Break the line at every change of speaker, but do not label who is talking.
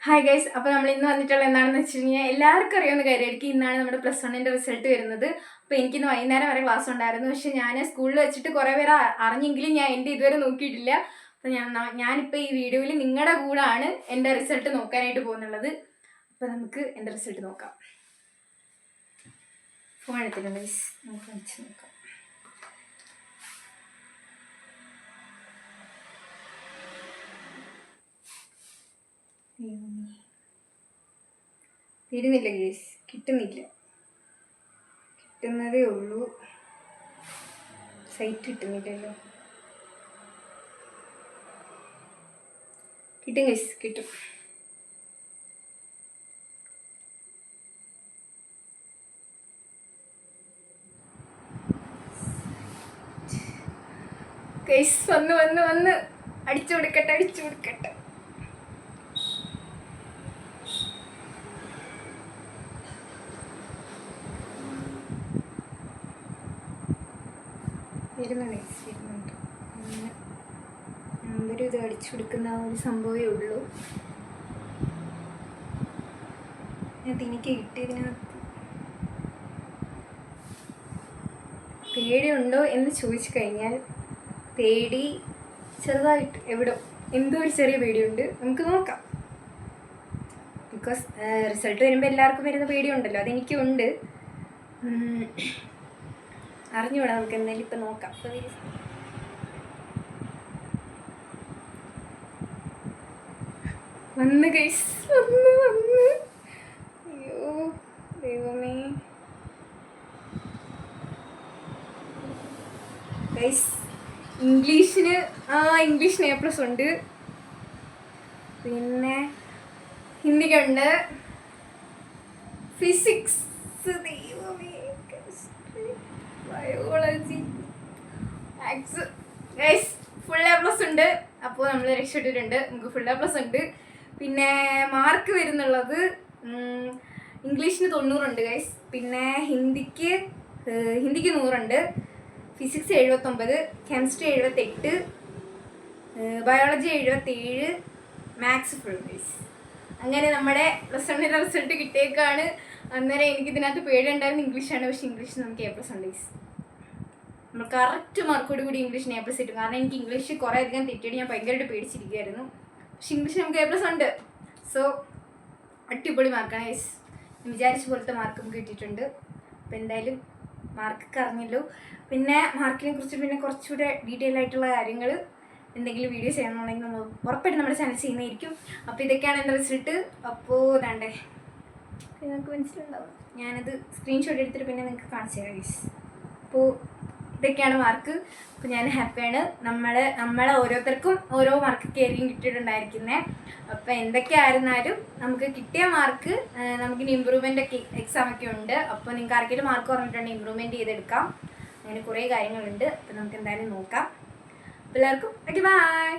Hi guys, അപ്പോൾ നമ്മൾ ഇന്ന് വന്നിട്ടുള്ള എന്താണെന്ന് വെച്ച് കഴിഞ്ഞാൽ എല്ലാവർക്കും അറിയാവുന്ന കാര്യമായിരിക്കും. ഇന്നാണ് നമ്മുടെ +1 റിസൾട്ട് വരുന്നത്. അപ്പോൾ എനിക്കിന്ന് വൈകുന്നേരം വരെ ക്ലാസ് ഉണ്ടായിരുന്നു. പക്ഷെ ഞാൻ സ്കൂളിൽ വെച്ചിട്ട് കുറേ പേര് അറിഞ്ഞെങ്കിലും ഞാൻ എൻ്റെ ഇതുവരെ നോക്കിയിട്ടില്ല. അപ്പോൾ ഞാനിപ്പോൾ ഈ വീഡിയോയിൽ നിങ്ങളുടെ കൂടാണ് എൻ്റെ റിസൾട്ട് നോക്കാനായിട്ട് പോകുന്നുള്ളത്. അപ്പോൾ നമുക്ക് എൻ്റെ റിസൾട്ട് നോക്കാം. ഫോൺ എടുത്തിട്ടുണ്ട് ഗൈസ്, നമുക്ക് വെച്ച് നോക്കാം. തീരുന്നില്ല ഗേസ്, കിട്ടുന്നില്ല, കിട്ടുന്നതേ ഉള്ളൂ. സൈറ്റ് കിട്ടുന്നില്ലല്ലോ. കിട്ടും ഗേസ്, കിട്ടും. ഗേസ് വന്ന് അടിച്ചു കൊടുക്കട്ടെ. വരുന്നുണ്ട്. നമ്പർ ഇത് അടിച്ചു കൊടുക്കുന്ന ആ ഒരു സംഭവമേ ഉള്ളൂ. എനിക്ക് കിട്ടിയതിനകത്ത് പേടിയുണ്ടോ എന്ന് ചോദിച്ചു കഴിഞ്ഞാൽ പേടി ചെറുതായിട്ട് എന്തോ ഒരു ചെറിയ പേടിയുണ്ട്. നമുക്ക് നോക്കാം. ബിക്കോസ് റിസൾട്ട് വരുമ്പോൾ എല്ലാവർക്കും വരുന്ന പേടിയുണ്ടല്ലോ, അതെനിക്കുണ്ട്. അറിഞ്ഞുകൂടാ, നമുക്ക് എന്തായാലും ഇപ്പം നോക്കാം. വന്ന് ഗൈസ്, വന്ന് അയ്യോ ദൈവമേ. ഗൈസ് ഇംഗ്ലീഷിന് A+ ഉണ്ട്, പിന്നെ ഹിന്ദിക്കുണ്ട്, ഫിസിക്സ്, ദൈവമേ, biology, maths. Guys full A+ ഉണ്ട്. അപ്പോൾ നമ്മൾ രക്ഷപ്പെട്ടിട്ടുണ്ട്. നമുക്ക് ഫുൾ A+ ഉണ്ട്. പിന്നെ മാർക്ക് വരുന്നുള്ളത് ഇംഗ്ലീഷിന് 90 ഉണ്ട് ഗൈസ്. പിന്നെ ഹിന്ദിക്ക് 100 ഉണ്ട്, physics 79, chemistry 78, biology 77, maths full guys. അങ്ങനെ നമ്മുടെ +1 റിസൾട്ട് കിട്ടിയേക്കാണ്. അന്നേരം എനിക്കിതിനകത്ത് പേടിയുണ്ടായിരുന്നു ഇംഗ്ലീഷാണ്. പക്ഷേ ഇംഗ്ലീഷ് നമുക്ക് A+ ഉണ്ട് ഗൈസ്. നമ്മൾ കറക്റ്റ് മാർക്കോട് കൂടി ഇംഗ്ലീഷിന് A+ കിട്ടും. കാരണം എനിക്ക് ഇംഗ്ലീഷ് കുറേ അധികം തെറ്റിയിട്ട് ഞാൻ ഭയങ്കരമായിട്ട് പേടിച്ചിരിക്കുകയായിരുന്നു. പക്ഷെ ഇംഗ്ലീഷ് നമുക്ക് A+ ഉണ്ട്. സോ അടിപൊളി മാർക്കാണ് ഗൈസ്. ഞാൻ വിചാരിച്ച പോലത്തെ മാർക്ക് നമുക്ക് കിട്ടിയിട്ടുണ്ട്. അപ്പോൾ എന്തായാലും മാർക്കൊക്കെ അറിഞ്ഞല്ലോ. പിന്നെ മാർക്കിനെ കുറിച്ച് പിന്നെ കുറച്ചുകൂടെ ഡീറ്റെയിൽ ആയിട്ടുള്ള കാര്യങ്ങൾ എന്തെങ്കിലും വീഡിയോ ചെയ്യണമെന്നുണ്ടെങ്കിൽ നമ്മൾ ഉറപ്പായിട്ട് നമ്മുടെ ചാനൽ ചെയ്യുന്നതായിരിക്കും. അപ്പോൾ ഇതൊക്കെയാണ് എൻ്റെ റിസൾട്ട്. അപ്പോൾ ഇതാണ്ടേ, നിങ്ങൾക്ക് മനസ്സിലുണ്ടാവും. ഞാനത് സ്ക്രീൻഷോട്ട് എടുത്തിട്ട് പിന്നെ നിങ്ങൾക്ക് കാണിച്ചു തരാം ഗൈസ്. അപ്പോൾ ഇതൊക്കെയാണ് മാർക്ക്. അപ്പോൾ ഞാൻ ഹാപ്പിയാണ്. നമ്മളെ ഓരോരുത്തർക്കും ഓരോ മാർക്കൊക്കെ ആയിരിക്കും കിട്ടിയിട്ടുണ്ടായിരിക്കുന്നത്. അപ്പോൾ എന്തൊക്കെയായിരുന്നാലും നമുക്ക് കിട്ടിയ മാർക്ക് നമുക്കിനി ഇമ്പ്രൂവ്മെൻ്റ് ഒക്കെ എക്സാമൊക്കെ ഉണ്ട്. അപ്പോൾ നിങ്ങൾക്ക് ആർക്കെങ്കിലും മാർക്ക് പറഞ്ഞിട്ടുണ്ടെങ്കിൽ ഇമ്പ്രൂവ്മെൻറ്റ് ചെയ്തെടുക്കാം. അങ്ങനെ കുറേ കാര്യങ്ങളുണ്ട്. അപ്പോൾ നമുക്ക് എന്തായാലും നോക്കാം. എല്ലാവർക്കും ഓക്കെ, ബൈ.